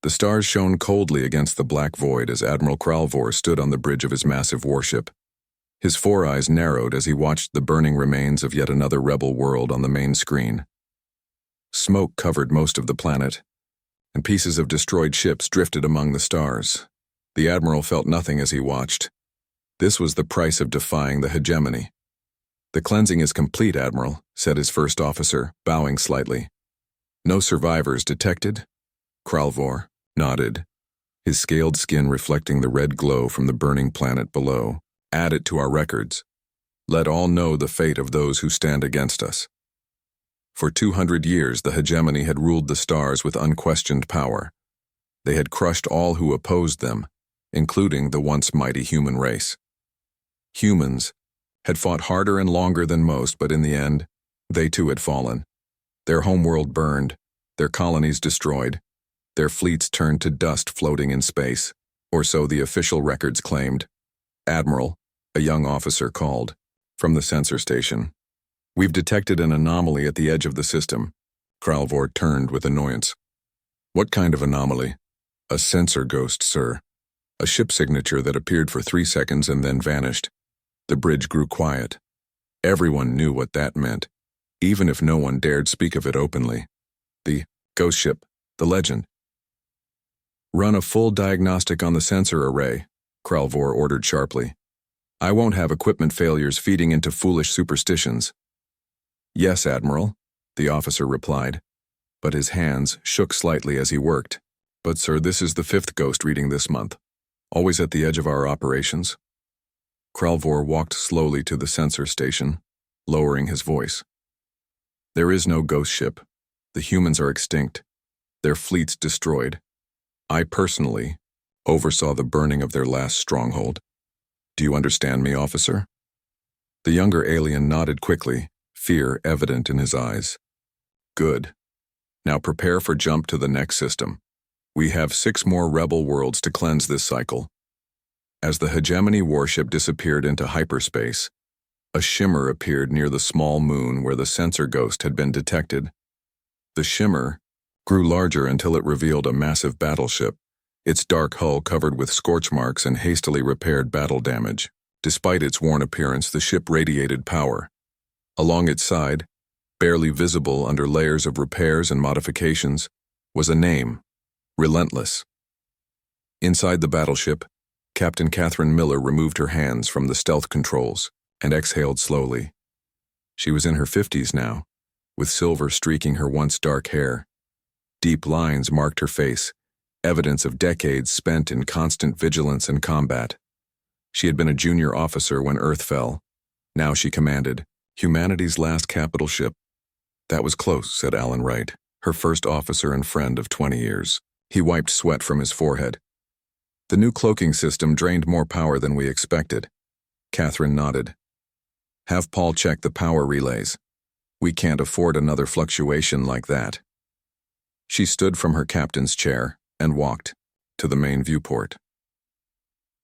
The stars shone coldly against the black void as Admiral Kralvor stood on the bridge of his massive warship. His four eyes narrowed as he watched the burning remains of yet another rebel world on the main screen. Smoke covered most of the planet, and pieces of destroyed ships drifted among the stars. The Admiral felt nothing as he watched. This was the price of defying the hegemony. "The cleansing is complete, Admiral," said his first officer, bowing slightly. "No survivors detected?" Kralvor nodded, his scaled skin reflecting the red glow from the burning planet below. "Add it to our records. Let all know the fate of those who stand against us." For 200 years, the hegemony had ruled the stars with unquestioned power. They had crushed all who opposed them, including the once mighty human race. Humans had fought harder and longer than most, but in the end, they too had fallen. Their homeworld burned, their colonies destroyed, their fleets turned to dust floating in space, or so the official records claimed. "Admiral," a young officer called, from the sensor station. "We've detected an anomaly at the edge of the system." Kralvor turned with annoyance. "What kind of anomaly?" "A sensor ghost, sir. A ship signature that appeared for 3 seconds and then vanished." The bridge grew quiet. Everyone knew what that meant, even if no one dared speak of it openly. The ghost ship, the legend. "Run a full diagnostic on the sensor array," Kralvor ordered sharply. "I won't have equipment failures feeding into foolish superstitions." "Yes, Admiral," the officer replied, but his hands shook slightly as he worked. "But sir, this is the 5th ghost reading this month. Always at the edge of our operations." Kralvor walked slowly to the sensor station, lowering his voice. "There is no ghost ship. The humans are extinct, their fleets destroyed. I personally oversaw the burning of their last stronghold. Do you understand me, officer?" The younger alien nodded quickly, fear evident in his eyes. "Good. Now prepare for jump to the next system. We have 6 more rebel worlds to cleanse this cycle." As the hegemony warship disappeared into hyperspace, a shimmer appeared near the small moon where the sensor ghost had been detected. The shimmer grew larger until it revealed a massive battleship, its dark hull covered with scorch marks and hastily repaired battle damage. Despite its worn appearance, the ship radiated power. Along its side, barely visible under layers of repairs and modifications, was a name: Relentless. Inside the battleship, Captain Catherine Miller removed her hands from the stealth controls and exhaled slowly. She was in her 50s now, with silver streaking her once dark hair. Deep lines marked her face, evidence of decades spent in constant vigilance and combat. She had been a junior officer when Earth fell. Now she commanded humanity's last capital ship. "That was close," said Alan Wright, her first officer and friend of 20 years. He wiped sweat from his forehead. "The new cloaking system drained more power than we expected." Catherine nodded. "Have Paul check the power relays. We can't afford another fluctuation like that." She stood from her captain's chair and walked to the main viewport.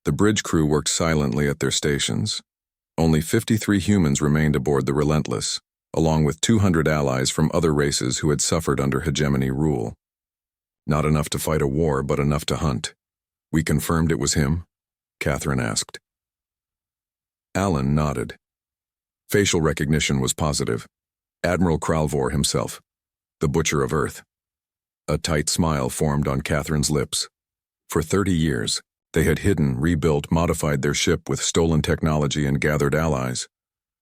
The bridge crew worked silently at their stations. Only 53 humans remained aboard the Relentless, along with 200 allies from other races who had suffered under hegemony rule. Not enough to fight a war, but enough to hunt. "We confirmed it was him?" Catherine asked. Alan nodded. Facial recognition was positive. Admiral Kralvor himself, the Butcher of Earth. A tight smile formed on Catherine's lips. For 30 years, they had hidden, rebuilt, modified their ship with stolen technology and gathered allies.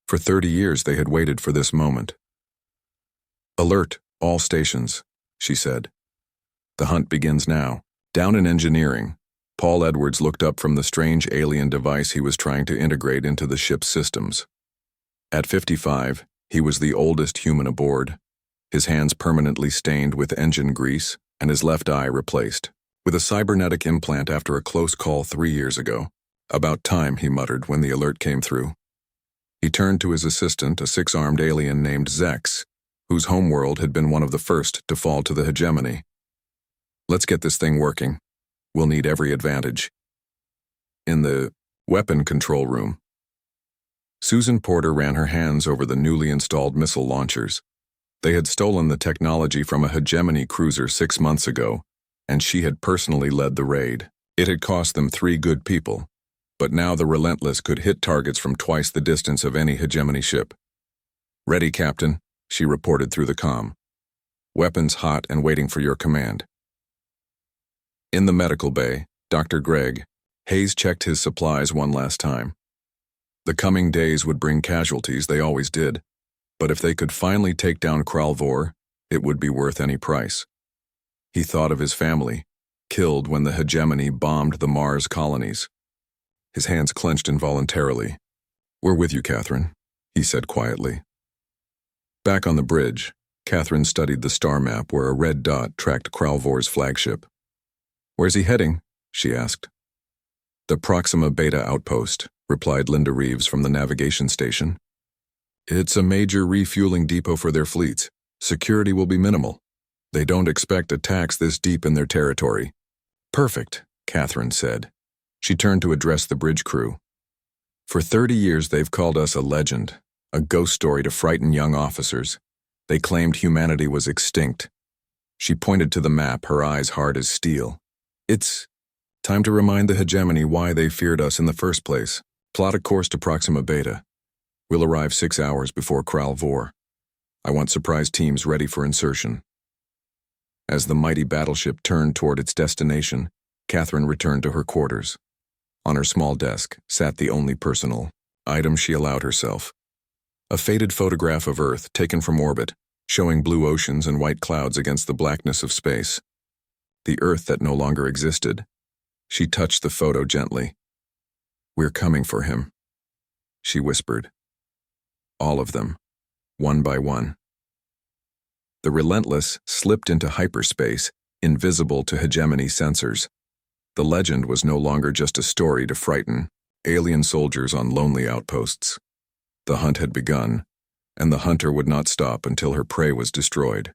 For 30 years they had waited for this moment. "Alert, all stations," she said. "The hunt begins now." Down in engineering, Paul Edwards looked up from the strange alien device he was trying to integrate into the ship's systems. At 55, he was the oldest human aboard, his hands permanently stained with engine grease and his left eye replaced, with a cybernetic implant after a close call 3 years ago. "About time," he muttered when the alert came through. He turned to his assistant, a 6-armed alien named Zex, whose homeworld had been one of the first to fall to the hegemony. "Let's get this thing working. We'll need every advantage." In the weapon control room, Susan Porter ran her hands over the newly installed missile launchers. They had stolen the technology from a hegemony cruiser 6 months ago, and she had personally led the raid. It had cost them 3 good people, but now the Relentless could hit targets from twice the distance of any hegemony ship. "Ready, Captain," she reported through the comm. "Weapons hot and waiting for your command." In the medical bay, Dr. Greg Hayes checked his supplies one last time. The coming days would bring casualties, they always did, but if they could finally take down Kralvor, it would be worth any price. He thought of his family, killed when the hegemony bombed the Mars colonies. His hands clenched involuntarily. "We're with you, Catherine," he said quietly. Back on the bridge, Catherine studied the star map where a red dot tracked Kralvor's flagship. "Where's he heading?" she asked. "The Proxima Beta outpost," replied Linda Reeves from the navigation station. "It's a major refueling depot for their fleets. Security will be minimal. They don't expect attacks this deep in their territory." "Perfect," Catherine said. She turned to address the bridge crew. "For 30 years they've called us a legend, a ghost story to frighten young officers. They claimed humanity was extinct." She pointed to the map, her eyes hard as steel. "It's time to remind the hegemony why they feared us in the first place. Plot a course to Proxima Beta. We'll arrive 6 hours before Kralvor. I want surprise teams ready for insertion." As the mighty battleship turned toward its destination, Catherine returned to her quarters. On her small desk sat the only personal item she allowed herself. A faded photograph of Earth taken from orbit, showing blue oceans and white clouds against the blackness of space. The Earth that no longer existed. She touched the photo gently. "We're coming for him," she whispered. "All of them, one by one." The Relentless slipped into hyperspace, invisible to hegemony sensors. The legend was no longer just a story to frighten alien soldiers on lonely outposts. The hunt had begun, and the hunter would not stop until her prey was destroyed.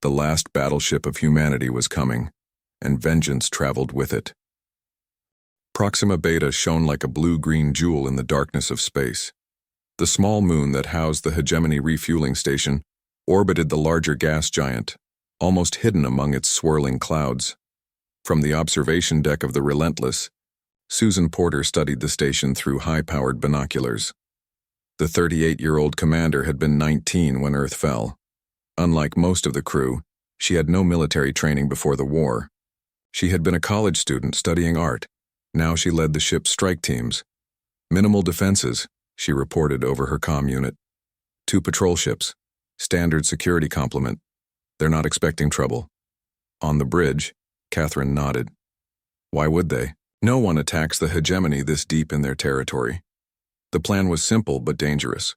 The last battleship of humanity was coming, and vengeance traveled with it. Proxima Beta shone like a blue-green jewel in the darkness of space. The small moon that housed the hegemony refueling station orbited the larger gas giant, almost hidden among its swirling clouds. From the observation deck of the Relentless, Susan Porter studied the station through high-powered binoculars. The 38-year-old commander had been 19 when Earth fell. Unlike most of the crew, she had no military training before the war. She had been a college student studying art. Now she led the ship's strike teams. "Minimal defenses," she reported over her comm unit. 2 patrol ships. Standard security complement. They're not expecting trouble." On the bridge, Catherine nodded. Why would they? No one attacks the hegemony this deep in their territory. The plan was simple but dangerous.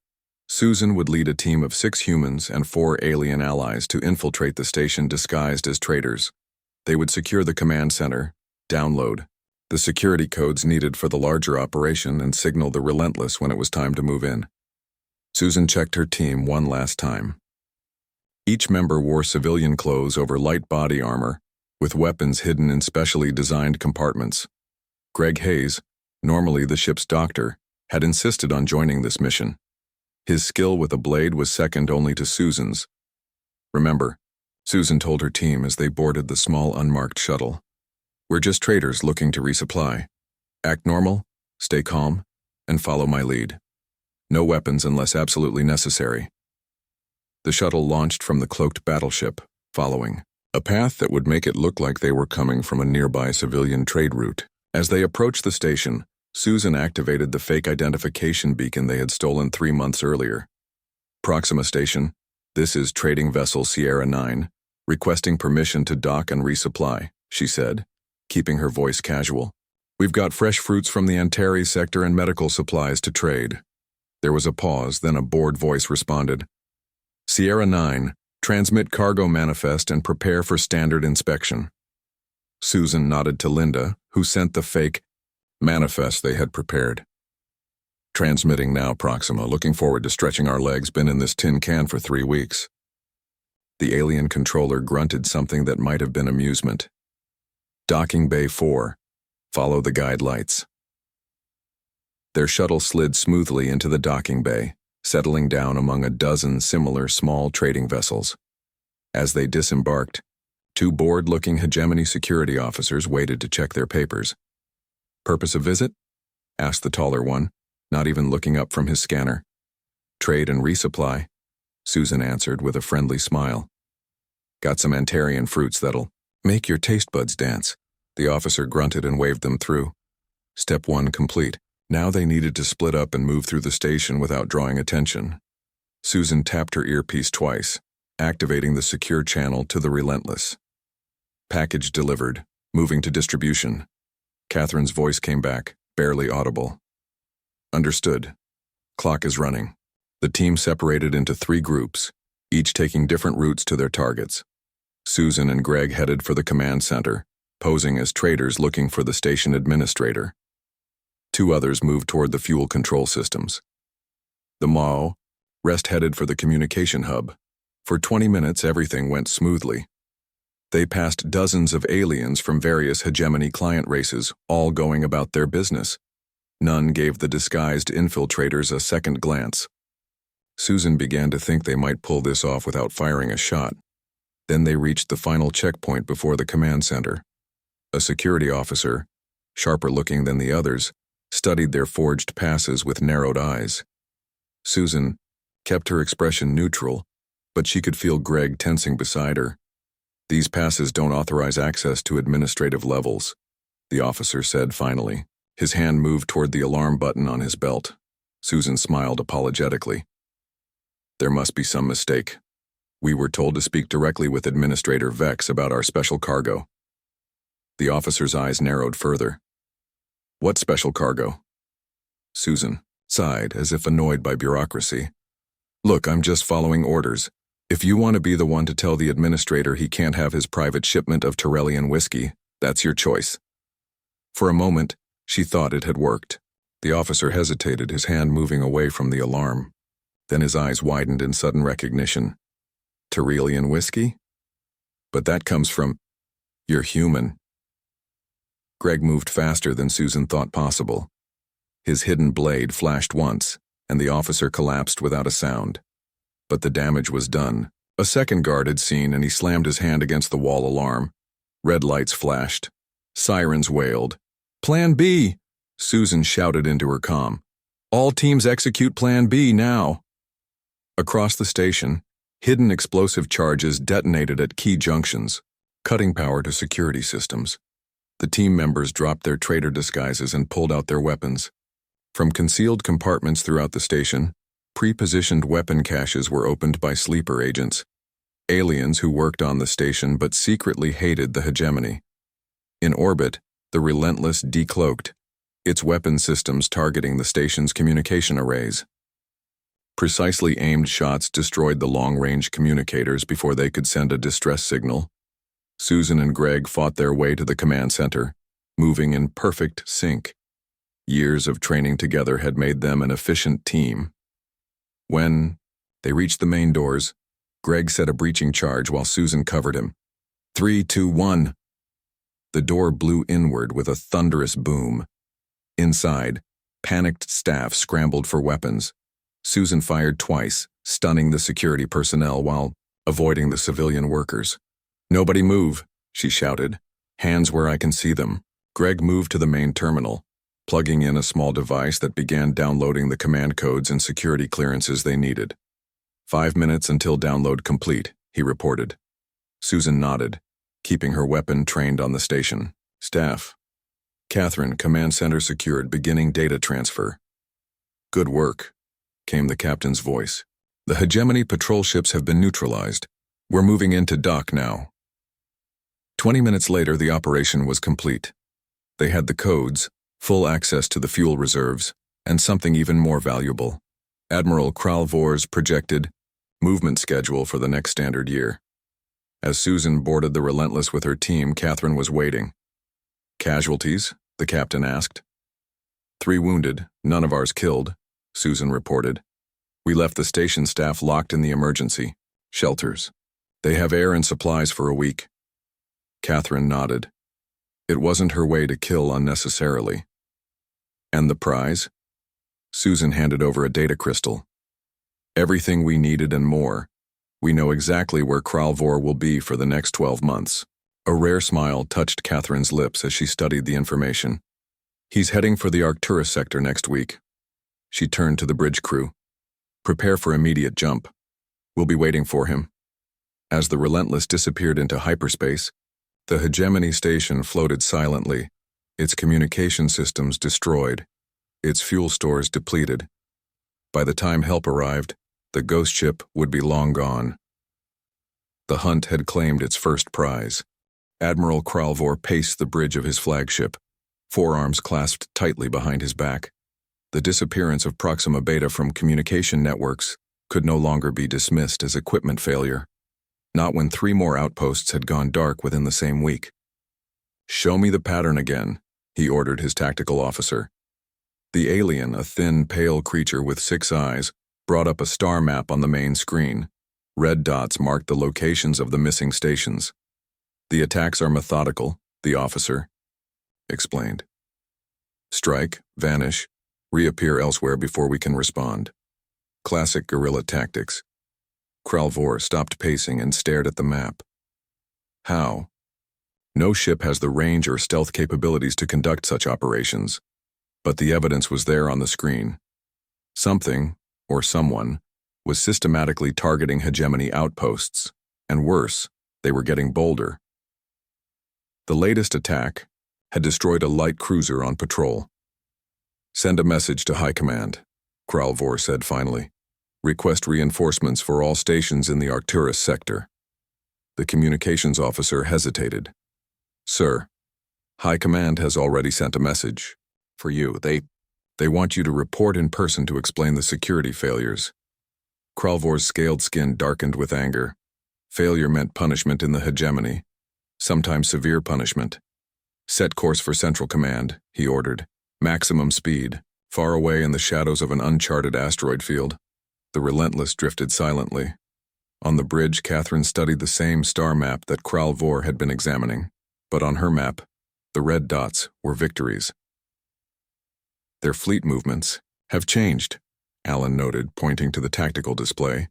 Susan would lead a team of 6 humans and 4 alien allies to infiltrate the station disguised as traitors. They would secure the command center, download the security codes needed for the larger operation, and signal the Relentless when it was time to move in. Susan checked her team one last time. Each member wore civilian clothes over light body armor, with weapons hidden in specially designed compartments. Greg Hayes, normally the ship's doctor, had insisted on joining this mission. His skill with a blade was second only to Susan's. "Remember," Susan told her team as they boarded the small unmarked shuttle, "we're just traders looking to resupply. Act normal, stay calm, and follow my lead. No weapons unless absolutely necessary." The shuttle launched from the cloaked battleship, following a path that would make it look like they were coming from a nearby civilian trade route. As they approached the station, Susan activated the fake identification beacon they had stolen 3 months earlier. "Proxima Station, this is Trading Vessel Sierra 9, requesting permission to dock and resupply," she said, keeping her voice casual. "We've got fresh fruits from the Antares sector and medical supplies to trade." There was a pause, then a bored voice responded. "Sierra 9, transmit cargo manifest and prepare for standard inspection." Susan nodded to Linda, who sent the fake manifest they had prepared. "Transmitting now, Proxima. Looking forward to stretching our legs. Been in this tin can for 3 weeks." The alien controller grunted something that might have been amusement. "Docking Bay 4. Follow the guide lights." Their shuttle slid smoothly into the docking bay, settling down among a dozen similar small trading vessels. As they disembarked, Two bored-looking hegemony security officers waited to check their papers. "Purpose of visit?" asked the taller one, not even looking up from his scanner. "Trade and resupply," Susan answered with a friendly smile. "Got some Antarian fruits that'll make your taste buds dance." The officer grunted and waved them through. Step 1 complete. Now they needed to split up and move through the station without drawing attention. Susan tapped her earpiece twice, activating the secure channel to the Relentless. "Package delivered. Moving to distribution." Catherine's voice came back, barely audible. "Understood. Clock is running." The team separated into 3 groups, each taking different routes to their targets. Susan and Greg headed for the command center, posing as traders looking for the station administrator. 2 others moved toward the fuel control systems. The rest headed for the communication hub. For 20 minutes, everything went smoothly. They passed dozens of aliens from various hegemony client races, all going about their business. None gave the disguised infiltrators a second glance. Susan began to think they might pull this off without firing a shot. Then they reached the final checkpoint before the command center. A security officer, sharper looking than the others, studied their forged passes with narrowed eyes. Susan kept her expression neutral, but she could feel Greg tensing beside her. "These passes don't authorize access to administrative levels," the officer said finally. His hand moved toward the alarm button on his belt. Susan smiled apologetically. "There must be some mistake. We were told to speak directly with Administrator Vex about our special cargo." The officer's eyes narrowed further. "What special cargo?" Susan sighed, as if annoyed by bureaucracy. "Look, I'm just following orders. If you want to be the one to tell the administrator he can't have his private shipment of Torellian whiskey, that's your choice." For a moment, she thought it had worked. The officer hesitated, his hand moving away from the alarm. Then his eyes widened in sudden recognition. "Torellian whiskey? But that comes from... You're human." Greg moved faster than Susan thought possible. His hidden blade flashed once, and the officer collapsed without a sound. But the damage was done. A second guard had seen, and he slammed his hand against the wall alarm. Red lights flashed. Sirens wailed. "Plan B!" Susan shouted into her comm. "All teams execute Plan B now!" Across the station, hidden explosive charges detonated at key junctions, cutting power to security systems. The team members dropped their traitor disguises and pulled out their weapons. From concealed compartments throughout the station, pre-positioned weapon caches were opened by sleeper agents, aliens who worked on the station but secretly hated the hegemony. In orbit, the Relentless decloaked, its weapon systems targeting the station's communication arrays. Precisely aimed shots destroyed the long-range communicators before they could send a distress signal. Susan and Greg fought their way to the command center, moving in perfect sync. Years of training together had made them an efficient team. When they reached the main doors, Greg set a breaching charge while Susan covered him. 3, 2, 1. The door blew inward with a thunderous boom. Inside, panicked staff scrambled for weapons. Susan fired twice, stunning the security personnel while avoiding the civilian workers. "Nobody move," she shouted. "Hands where I can see them." Greg moved to the main terminal, plugging in a small device that began downloading the command codes and security clearances they needed. 5 minutes until download complete, he reported. Susan nodded, keeping her weapon trained on the station. "Staff. Catherine, command center secured, beginning data transfer." "Good work," came the captain's voice. "The hegemony patrol ships have been neutralized. We're moving into dock now." 20 minutes later, the operation was complete. They had the codes, full access to the fuel reserves, and something even more valuable: Admiral Kralvor's projected movement schedule for the next standard year. As Susan boarded the Relentless with her team, Catherine was waiting. "Casualties?" the captain asked. 3 wounded, none of ours killed," Susan reported. "We left the station staff locked in the emergency shelters. They have air and supplies for a week." Catherine nodded. It wasn't her way to kill unnecessarily. "And the prize?" Susan handed over a data crystal. "Everything we needed and more. We know exactly where Kralvor will be for the next 12 months. A rare smile touched Catherine's lips as she studied the information. He's heading for the Arcturus sector next week. She turned to the bridge crew. Prepare for immediate jump. We'll be waiting for him. As the Relentless disappeared into hyperspace, the Hegemony station floated silently, its communication systems destroyed, its fuel stores depleted. By the time help arrived, the ghost ship would be long gone. The hunt had claimed its first prize. Admiral Kralvor paced the bridge of his flagship, forearms clasped tightly behind his back. The disappearance of Proxima Beta from communication networks could no longer be dismissed as equipment failure, not when 3 more outposts had gone dark within the same week. "Show me the pattern again," he ordered his tactical officer. The alien, a thin, pale creature with 6 eyes, brought up a star map on the main screen. Red dots marked the locations of the missing stations. "The attacks are methodical," the officer explained. "Strike, vanish, reappear elsewhere before we can respond. Classic guerrilla tactics." Kralvor stopped pacing and stared at the map. "How? No ship has the range or stealth capabilities to conduct such operations. But the evidence was there on the screen. Something, or someone, was systematically targeting Hegemony outposts, and worse, they were getting bolder. The latest attack had destroyed a light cruiser on patrol. "Send a message to High Command," Kralvor said finally. "Request reinforcements for all stations in the Arcturus sector." The communications officer hesitated. "Sir, High Command has already sent a message. For you, they want you to report in person to explain the security failures." Kralvor's scaled skin darkened with anger. Failure meant punishment in the Hegemony, sometimes severe punishment. "Set course for Central Command," he ordered. "Maximum speed, far away in the shadows of an uncharted asteroid field." The Relentless drifted silently. On the bridge, Catherine studied the same star map that Kralvor had been examining, but on her map, the red dots were victories. "Their fleet movements have changed," Alan noted, pointing to the tactical display.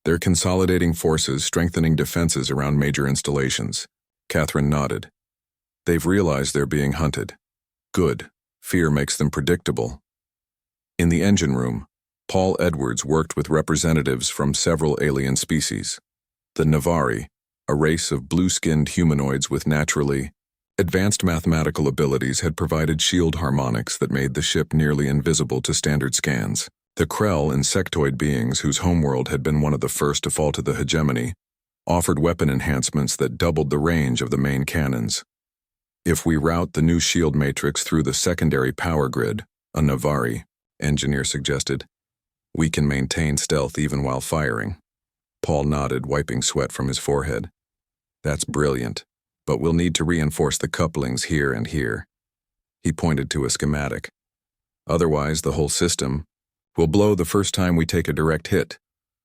"They're consolidating forces, strengthening defenses around major installations." Catherine nodded. "They've realized they're being hunted. Good. Fear makes them predictable." In the engine room, Paul Edwards worked with representatives from several alien species. The Navari, a race of blue-skinned humanoids with naturally advanced mathematical abilities, had provided shield harmonics that made the ship nearly invisible to standard scans. The Krell, insectoid beings whose homeworld had been one of the first to fall to the Hegemony, offered weapon enhancements that doubled the range of the main cannons. "If we route the new shield matrix through the secondary power grid," a Navari engineer suggested, "we can maintain stealth even while firing." Paul nodded, wiping sweat from his forehead. "That's brilliant. But we'll need to reinforce the couplings here and here." He pointed to a schematic. "Otherwise, the whole system will blow the first time we take a direct hit."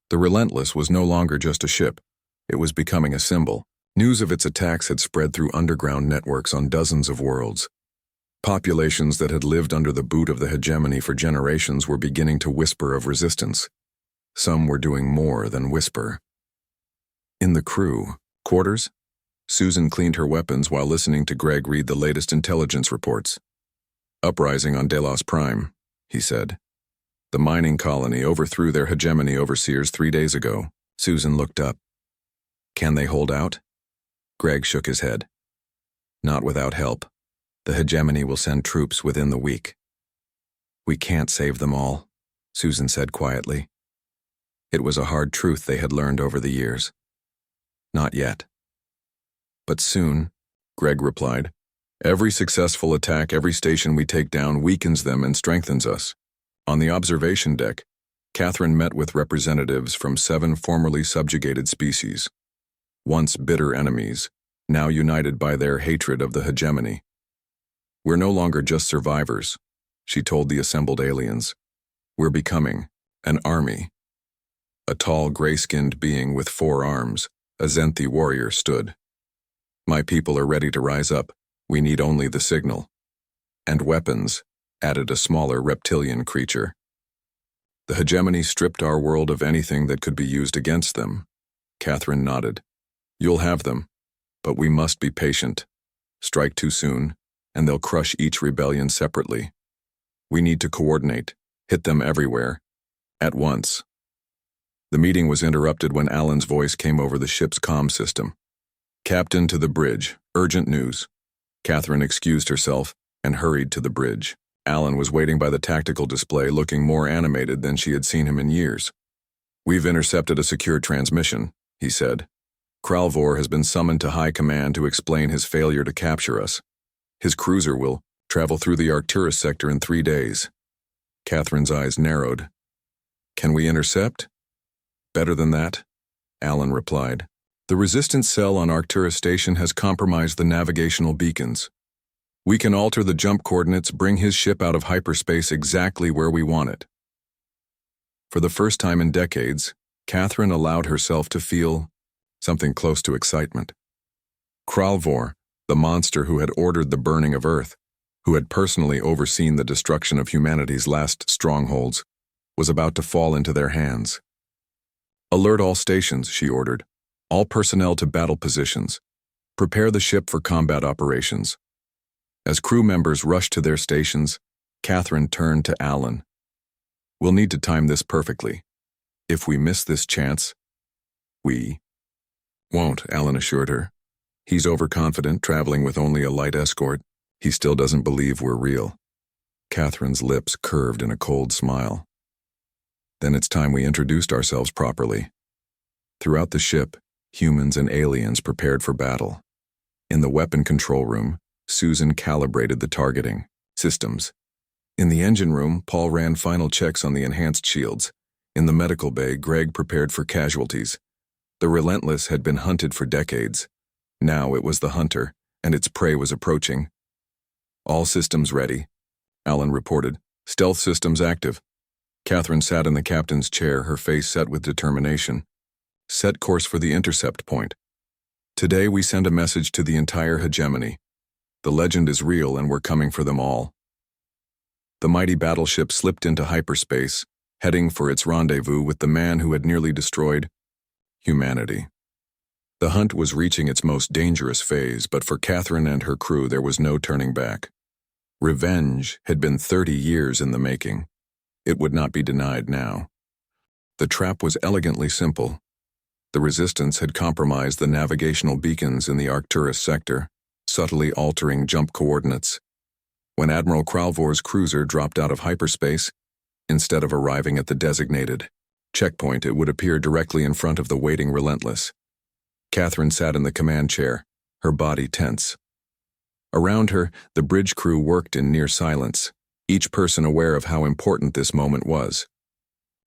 The Relentless was no longer just a ship. It was becoming a symbol. News of its attacks had spread through underground networks on dozens of worlds. Populations that had lived under the boot of the Hegemony for generations were beginning to whisper of resistance. Some were doing more than whisper. In the crew quarters, Susan cleaned her weapons while listening to Greg read the latest intelligence reports. "Uprising on Delos Prime," he said. "The mining colony overthrew their Hegemony overseers 3 days ago." Susan looked up. "Can they hold out?" Greg shook his head. "Not without help. The Hegemony will send troops within the week." "We can't save them all," Susan said quietly. It was a hard truth they had learned over the years. "Not yet." "But soon," Greg replied. "Every successful attack, every station we take down weakens them and strengthens us." On the observation deck, Catherine met with representatives from 7 formerly subjugated species. Once bitter enemies, now united by their hatred of the Hegemony. "We're no longer just survivors," she told the assembled aliens. "We're becoming an army." A tall, gray-skinned being with 4 arms, a Zenthi warrior, stood. "My people are ready to rise up. We need only the signal." "And weapons," added a smaller reptilian creature. "The Hegemony stripped our world of anything that could be used against them," Catherine nodded. You'll have them, but we must be patient. Strike too soon, and they'll crush each rebellion separately. We need to coordinate, hit them everywhere, at once. The meeting was interrupted when Alan's voice came over the ship's comm system. Captain to the bridge, urgent news. Catherine excused herself and hurried to the bridge. Alan was waiting by the tactical display, looking more animated than she had seen him in years. We've intercepted a secure transmission, he said. Kralvor has been summoned to High Command to explain his failure to capture us. His cruiser will travel through the Arcturus sector in 3 days. Catherine's eyes narrowed. Can we intercept? Better than that, Alan replied. The resistance cell on Arcturus station has compromised the navigational beacons. We can alter the jump coordinates, bring his ship out of hyperspace exactly where we want it. For the first time in decades, Catherine allowed herself to feel something close to excitement. Kralvor, the monster who had ordered the burning of Earth, who had personally overseen the destruction of humanity's last strongholds, was about to fall into their hands. Alert all stations, she ordered. All personnel to battle positions. Prepare the ship for combat operations. As crew members rushed to their stations, Catherine turned to Alan. We'll need to time this perfectly. If we miss this chance, we won't, Alan assured her. He's overconfident, traveling with only a light escort. He still doesn't believe we're real. Catherine's lips curved in a cold smile. Then it's time we introduced ourselves properly. Throughout the ship, humans and aliens prepared for battle. In the weapon control room, Susan calibrated the targeting systems. In the engine room, Paul ran final checks on the enhanced shields. In the medical bay, Greg prepared for casualties. The Relentless had been hunted for decades. Now it was the hunter, and its prey was approaching. All systems ready, Alan reported. Stealth systems active. Catherine sat in the captain's chair, her face set with determination. Set course for the intercept point. Today we send a message to the entire hegemony. The legend is real and we're coming for them all. The mighty battleship slipped into hyperspace, heading for its rendezvous with the man who had nearly destroyed humanity. The hunt was reaching its most dangerous phase, but for Catherine and her crew there was no turning back. Revenge had been 30 years in the making. It would not be denied now. The trap was elegantly simple. The resistance had compromised the navigational beacons in the Arcturus sector, subtly altering jump coordinates. When Admiral Kralvor's cruiser dropped out of hyperspace, instead of arriving at the designated checkpoint, it would appear directly in front of the waiting Relentless. Catherine sat in the command chair, her body tense. Around her, the bridge crew worked in near silence, each person aware of how important this moment was.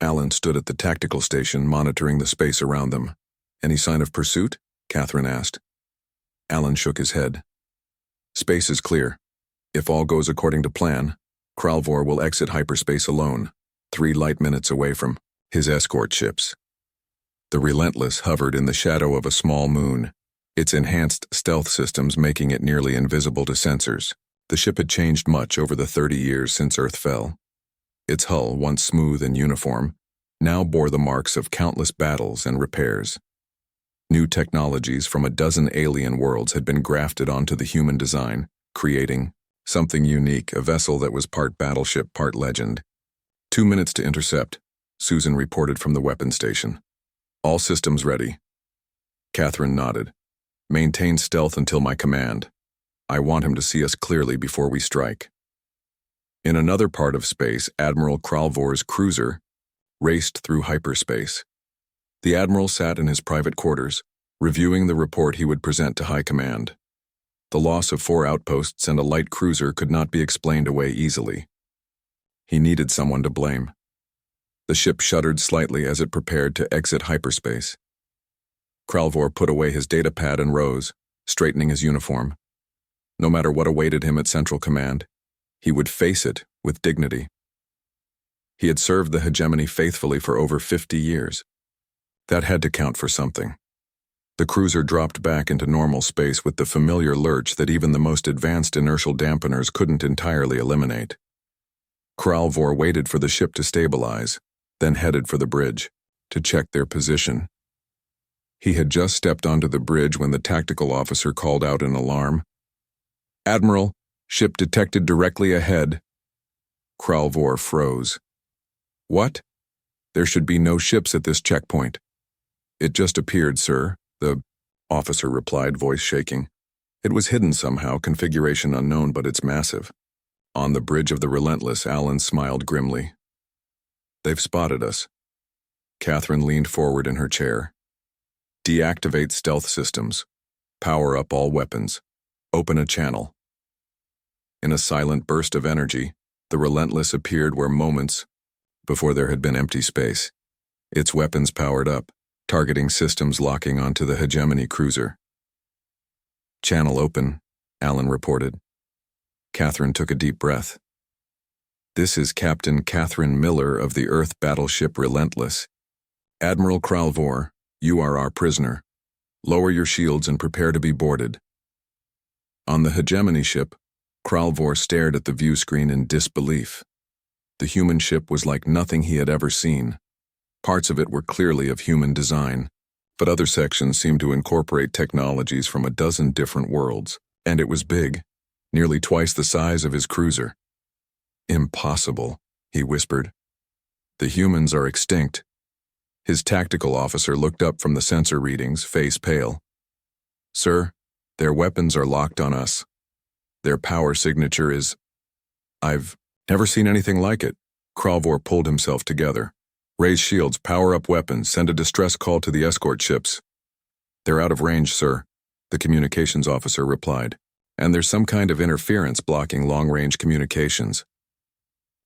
Alan stood at the tactical station, monitoring the space around them. Any sign of pursuit? Catherine asked. Alan shook his head. Space is clear. If all goes according to plan, Kralvor will exit hyperspace alone, 3 light minutes away from his escort ships. The Relentless hovered in the shadow of a small moon, its enhanced stealth systems making it nearly invisible to sensors. The ship had changed much over the 30 years since Earth fell. Its hull, once smooth and uniform, now bore the marks of countless battles and repairs. New technologies from a dozen alien worlds had been grafted onto the human design, creating something unique, a vessel that was part battleship, part legend. 2 minutes to intercept, Susan reported from the weapon station. All systems ready. Catherine nodded. Maintain stealth until my command. I want him to see us clearly before we strike. In another part of space, Admiral Kralvor's cruiser raced through hyperspace. The Admiral sat in his private quarters, reviewing the report he would present to High Command. The loss of 4 outposts and a light cruiser could not be explained away easily. He needed someone to blame. The ship shuddered slightly as it prepared to exit hyperspace. Kralvor put away his datapad and rose, straightening his uniform. No matter what awaited him at Central Command, he would face it with dignity. He had served the hegemony faithfully for over 50 years. That had to count for something. The cruiser dropped back into normal space with the familiar lurch that even the most advanced inertial dampeners couldn't entirely eliminate. Kralvor waited for the ship to stabilize, then headed for the bridge, to check their position. He had just stepped onto the bridge when the tactical officer called out in alarm. "Admiral, ship detected directly ahead." Kralvor froze. "What? There should be no ships at this checkpoint." "It just appeared, sir," the officer replied, voice shaking. "It was hidden somehow, configuration unknown, but it's massive." On the bridge of the Relentless, Alan smiled grimly. "They've spotted us." Catherine leaned forward in her chair. "Deactivate stealth systems. Power up all weapons. Open a channel." In a silent burst of energy, the Relentless appeared where moments before there had been empty space. Its weapons powered up, targeting systems locking onto the hegemony cruiser. "Channel open," Alan reported. Catherine took a deep breath. "This is Captain Catherine Miller of the Earth battleship Relentless. Admiral Kralvor, you are our prisoner. Lower your shields and prepare to be boarded." On the hegemony ship, Kralvor stared at the view screen in disbelief. The human ship was like nothing he had ever seen. Parts of it were clearly of human design, but other sections seemed to incorporate technologies from a dozen different worlds, and it was big, nearly twice the size of his cruiser. "Impossible," he whispered. "The humans are extinct." His tactical officer looked up from the sensor readings, face pale. "Sir, their weapons are locked on us. Their power signature is—" "I've never seen anything like it." Kralvor pulled himself together. "Raise shields, power up weapons, send a distress call to the escort ships." "They're out of range, sir," the communications officer replied. "And there's some kind of interference blocking long-range communications."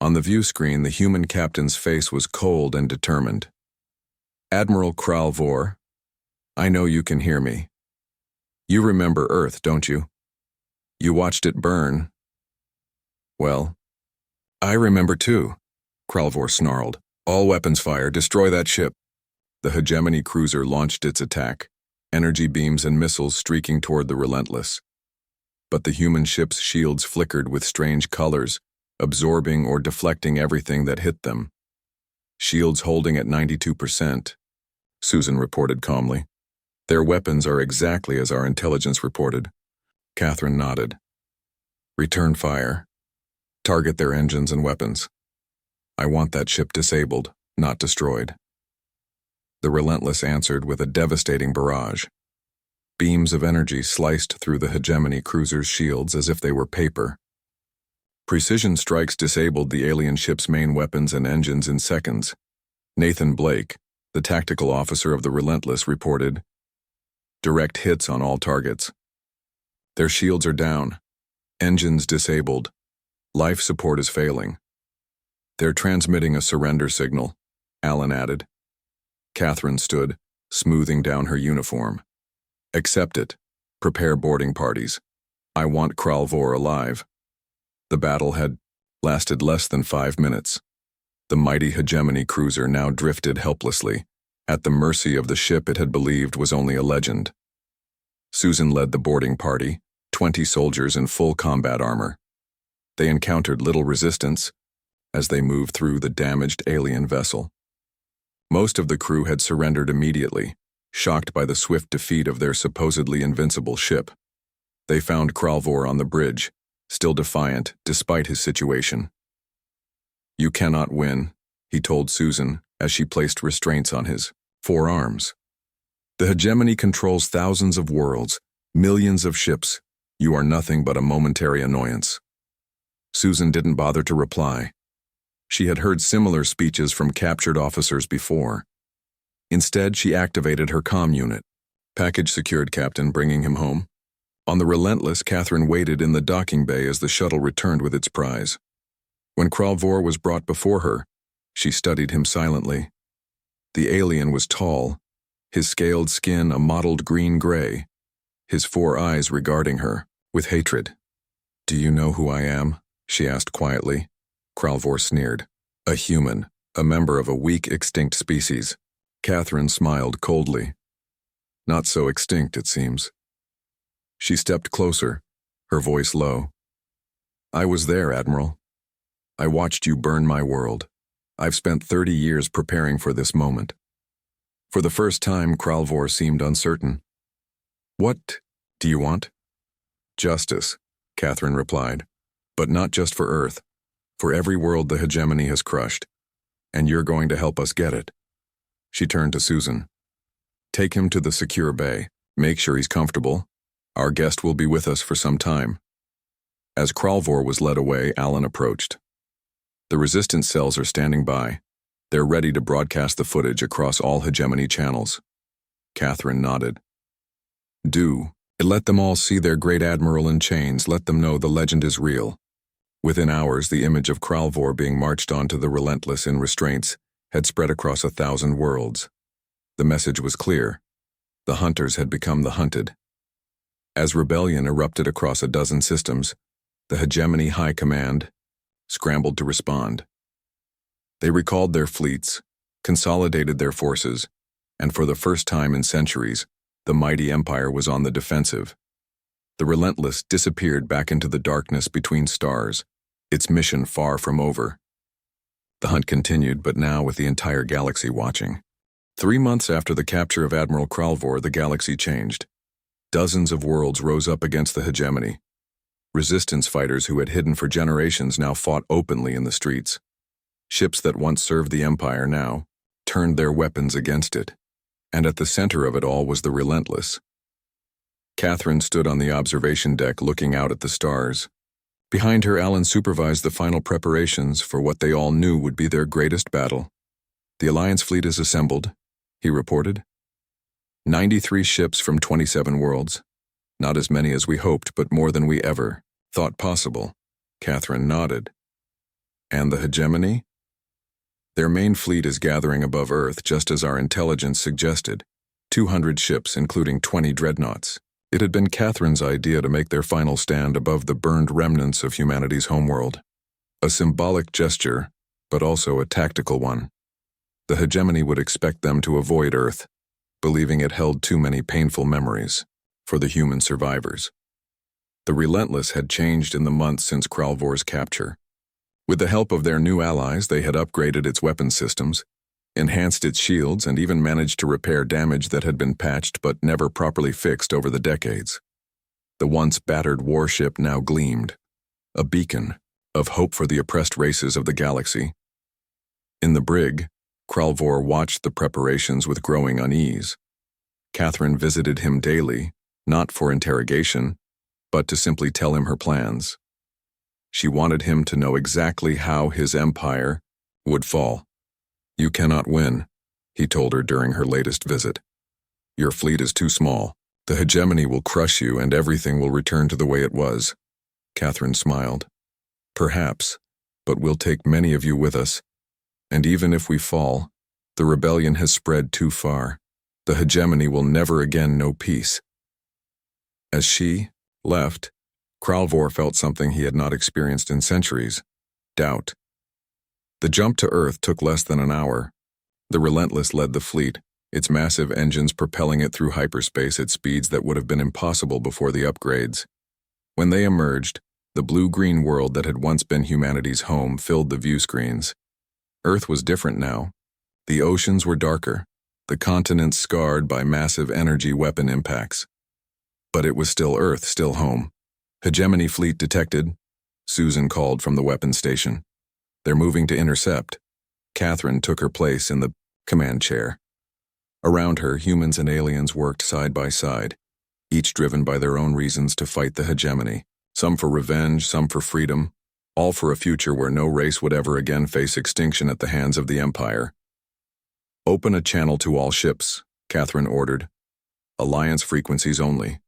On the view screen, the human captain's face was cold and determined. "Admiral Kralvor, I know you can hear me. You remember Earth, don't you? You watched it burn. Well, I remember too," Kralvor snarled. "All weapons fire, destroy that ship." The hegemony cruiser launched its attack, energy beams and missiles streaking toward the Relentless. But the human ship's shields flickered with strange colors, absorbing or deflecting everything that hit them. "Shields holding at 92%, Susan reported calmly. "Their weapons are exactly as our intelligence reported." Catherine nodded. "Return fire. Target their engines and weapons. I want that ship disabled, not destroyed." The Relentless answered with a devastating barrage. Beams of energy sliced through the hegemony cruiser's shields as if they were paper. Precision strikes disabled the alien ship's main weapons and engines in seconds. Nathan Blake, the tactical officer of the Relentless, reported, "Direct hits on all targets. Their shields are down. Engines disabled. Life support is failing. They're transmitting a surrender signal," Alan added. Catherine stood, smoothing down her uniform. "Accept it. Prepare boarding parties. I want Kralvor alive." The battle had lasted less than 5 minutes. The mighty hegemony cruiser now drifted helplessly, at the mercy of the ship it had believed was only a legend. Susan led the boarding party, 20 soldiers in full combat armor. They encountered little resistance as they moved through the damaged alien vessel. Most of the crew had surrendered immediately, shocked by the swift defeat of their supposedly invincible ship. They found Kralvor on the bridge, still defiant despite his situation. "You cannot win," he told Susan as she placed restraints on his forearms. "The hegemony controls thousands of worlds, millions of ships. You are nothing but a momentary annoyance." Susan didn't bother to reply. She had heard similar speeches from captured officers before. Instead, she activated her comm unit. "Package secured, Captain, bringing him home." On the Relentless, Catherine waited in the docking bay as the shuttle returned with its prize. When Kralvor was brought before her, she studied him silently. The alien was tall, his scaled skin a mottled green-gray, his 4 eyes regarding her with hatred. "Do you know who I am?" she asked quietly. Kralvor sneered. "A human, a member of a weak, extinct species." Catherine smiled coldly. "Not so extinct, it seems." She stepped closer, her voice low. "I was there, Admiral. I watched you burn my world. I've spent 30 years preparing for this moment. For the first time, Kralvor seemed uncertain. "What do you want?" "Justice," Catherine replied. "But not just for Earth. For every world the hegemony has crushed. And you're going to help us get it." She turned to Susan. "Take him to the secure bay. Make sure he's comfortable. Our guest will be with us for some time." As Kralvor was led away, Alan approached. "The resistance cells are standing by. They're ready to broadcast the footage across all hegemony channels." Catherine nodded. "Do. Let them all see their great admiral in chains. Let them know the legend is real." Within hours, the image of Kralvor being marched onto the Relentless in restraints had spread across 1,000 worlds. The message was clear. The hunters had become the hunted. As rebellion erupted across a dozen systems, the hegemony high command scrambled to respond. They recalled their fleets, consolidated their forces, and for the first time in centuries, the mighty empire was on the defensive. The Relentless disappeared back into the darkness between stars, its mission far from over. The hunt continued, but now with the entire galaxy watching. 3 months after the capture of Admiral Kralvor, the galaxy changed. Dozens of worlds rose up against the hegemony. Resistance fighters who had hidden for generations now fought openly in the streets. Ships that once served the Empire now turned their weapons against it. And at the center of it all was the Relentless. Catherine stood on the observation deck looking out at the stars. Behind her, Alan supervised the final preparations for what they all knew would be their greatest battle. "The Alliance fleet is assembled," he reported. 93 ships from 27 worlds. Not as many as we hoped, but more than we ever thought possible. Catherine nodded. "And the hegemony?" "Their main fleet is gathering above Earth, just as our intelligence suggested. 200 ships, including 20 dreadnoughts. It had been Catherine's idea to make their final stand above the burned remnants of humanity's homeworld. A symbolic gesture, but also a tactical one. The hegemony would expect them to avoid Earth, believing it held too many painful memories for the human survivors. The Relentless had changed in the months since Kralvor's capture. With the help of their new allies, they had upgraded its weapon systems, enhanced its shields, and even managed to repair damage that had been patched but never properly fixed over the decades. The once battered warship now gleamed, a beacon of hope for the oppressed races of the galaxy. In the brig, Kralvor watched the preparations with growing unease. Catherine visited him daily, not for interrogation, but to simply tell him her plans. She wanted him to know exactly how his empire would fall. "You cannot win," he told her during her latest visit. "Your fleet is too small. The hegemony will crush you and everything will return to the way it was." Catherine smiled. "Perhaps, but we'll take many of you with us. And even if we fall, the rebellion has spread too far. The hegemony will never again know peace." As she left, Kralvor felt something he had not experienced in centuries: doubt. The jump to Earth took less than an hour. The Relentless led the fleet, its massive engines propelling it through hyperspace at speeds that would have been impossible before the upgrades. When they emerged, the blue-green world that had once been humanity's home filled the view screens. Earth was different now. The oceans were darker, the continents scarred by massive energy weapon impacts. But it was still Earth, still home. "Hegemony fleet detected," Susan called from the weapons station. "They're moving to intercept." Catherine took her place in the command chair. Around her, humans and aliens worked side by side, each driven by their own reasons to fight the hegemony. Some for revenge, some for freedom, all for a future where no race would ever again face extinction at the hands of the Empire. "Open a channel to all ships," Catherine ordered. "Alliance frequencies only."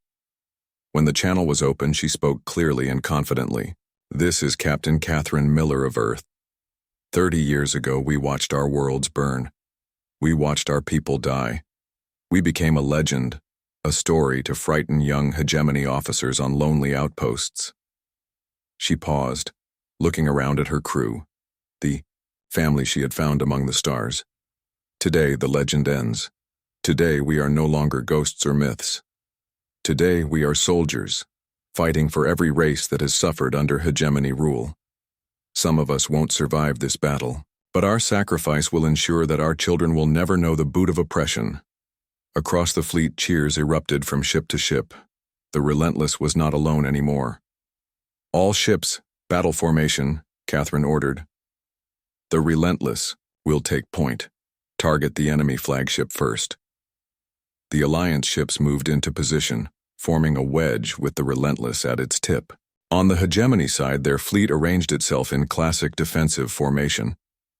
When the channel was open, she spoke clearly and confidently. "This is Captain Catherine Miller of Earth. 30 years ago, we watched our worlds burn. We watched our people die. We became a legend, a story to frighten young hegemony officers on lonely outposts." She paused, looking around at her crew, the family she had found among the stars. "Today, the legend ends. Today, we are no longer ghosts or myths. Today, we are soldiers, fighting for every race that has suffered under hegemony rule. Some of us won't survive this battle, But our sacrifice will ensure that our children will never know the boot of oppression. Across the fleet, cheers erupted from ship to ship. The Relentless was not alone anymore. All ships, battle formation, Catherine ordered. The Relentless will take point. Target the enemy flagship first. The Alliance ships moved into position, forming a wedge with the Relentless at its tip. On the hegemony side, their fleet arranged itself in classic defensive formation,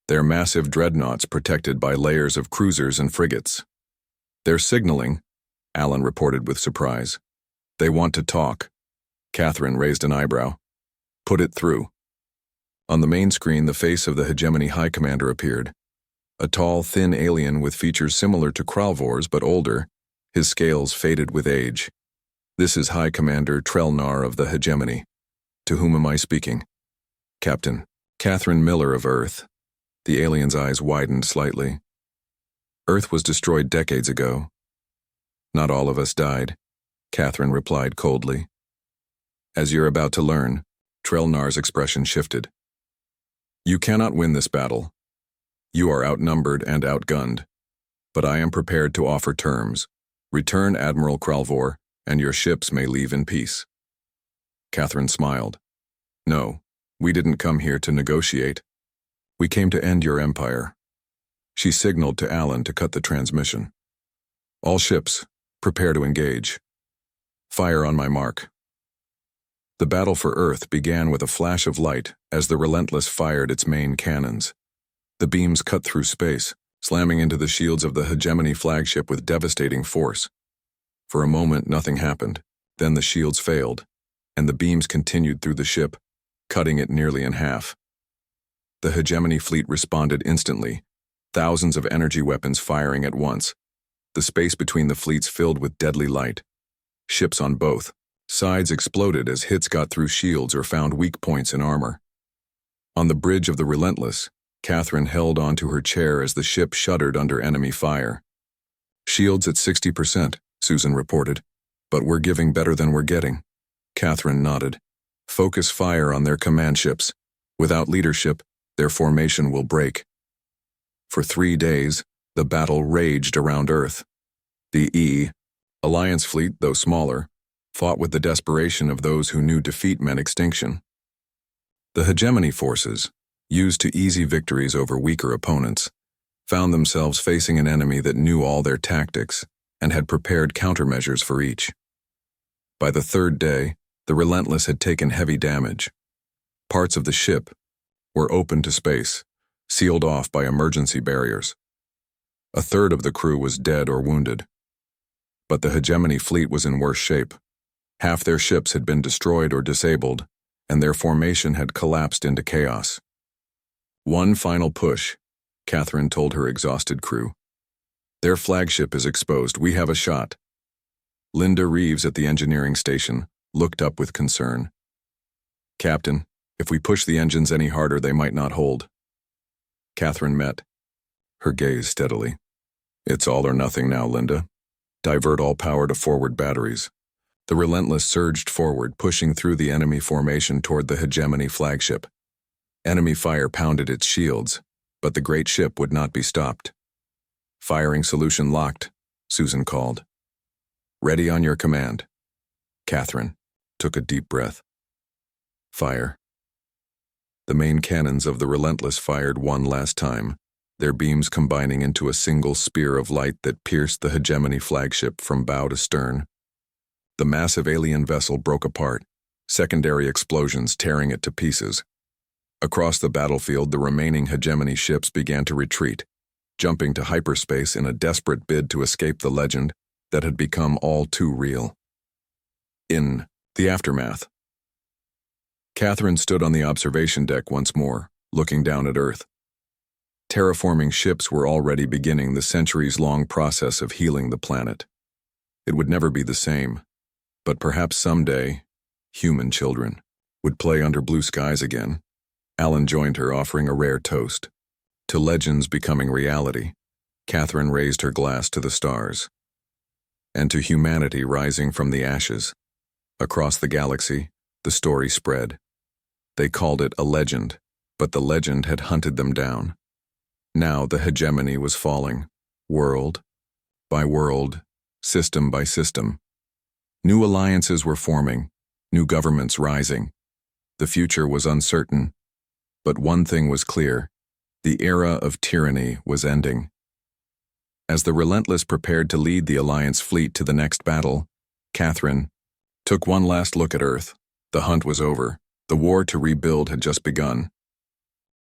their massive dreadnoughts protected by layers of cruisers and frigates. They're signaling, Alan reported with surprise. They want to talk. Catherine raised an eyebrow. Put it through. On the main screen, the face of the hegemony high commander appeared. A tall, thin alien with features similar to Kralvor's but older, his scales faded with age. This is High Commander Trelnar of the hegemony. To whom am I speaking? Captain. Catherine Miller of Earth. The alien's eyes widened slightly. Earth was destroyed decades ago. Not all of us died, Catherine replied coldly. As you're about to learn, Trelnar's expression shifted. You cannot win this battle. You are outnumbered and outgunned. But I am prepared to offer terms. Return Admiral Kralvor, and your ships may leave in peace. Catherine smiled. No, we didn't come here to negotiate. We came to end your empire. She signaled to Alan to cut the transmission. All ships, prepare to engage. Fire on my mark. The battle for Earth began with a flash of light as the Relentless fired its main cannons. The beams cut through space, slamming into the shields of the hegemony flagship with devastating force. For a moment, nothing happened. Then the shields failed, and the beams continued through the ship, cutting it nearly in half. The hegemony fleet responded instantly, thousands of energy weapons firing at once. The space between the fleets filled with deadly light. Ships on both sides exploded as hits got through shields or found weak points in armor. On the bridge of the Relentless, Catherine held onto her chair as the ship shuddered under enemy fire. Shields at 60%, Susan reported. But we're giving better than we're getting. Catherine nodded. Focus fire on their command ships. Without leadership, their formation will break. For 3 days, the battle raged around Earth. The Alliance fleet, though smaller, fought with the desperation of those who knew defeat meant extinction. The hegemony forces, used to easy victories over weaker opponents, found themselves facing an enemy that knew all their tactics and had prepared countermeasures for each. By the 3rd day, the Relentless had taken heavy damage. Parts of the ship were open to space, sealed off by emergency barriers. A third of the crew was dead or wounded. But the hegemony fleet was in worse shape. Half their ships had been destroyed or disabled, and their formation had collapsed into chaos. One final push, Catherine told her exhausted crew. Their flagship is exposed. We have a shot. Linda Reeves at the engineering station looked up with concern. Captain, if we push the engines any harder, they might not hold. Catherine met her gaze steadily. It's all or nothing now, Linda. Divert all power to forward batteries. The Relentless surged forward, pushing through the enemy formation toward the hegemony flagship. Enemy fire pounded its shields, but the great ship would not be stopped. Firing solution locked, Susan called. Ready on your command. Catherine took a deep breath. Fire. The main cannons of the Relentless fired one last time, their beams combining into a single spear of light that pierced the hegemony flagship from bow to stern. The massive alien vessel broke apart, secondary explosions tearing it to pieces. Across the battlefield, the remaining hegemony ships began to retreat, jumping to hyperspace in a desperate bid to escape the legend that had become all too real. In the aftermath, Catherine stood on the observation deck once more, looking down at Earth. Terraforming ships were already beginning the centuries-long process of healing the planet. It would never be the same, but perhaps someday, human children would play under blue skies again. Alan joined her, offering a rare toast. To legends becoming reality, Catherine raised her glass to the stars. And to humanity rising from the ashes. Across the galaxy, the story spread. They called it a legend, but the legend had hunted them down. Now the hegemony was falling, world by world, system by system. New alliances were forming, new governments rising. The future was uncertain, but one thing was clear: the era of tyranny was ending. As the Relentless prepared to lead the Alliance fleet to the next battle, Catherine took one last look at Earth. The hunt was over. The war to rebuild had just begun.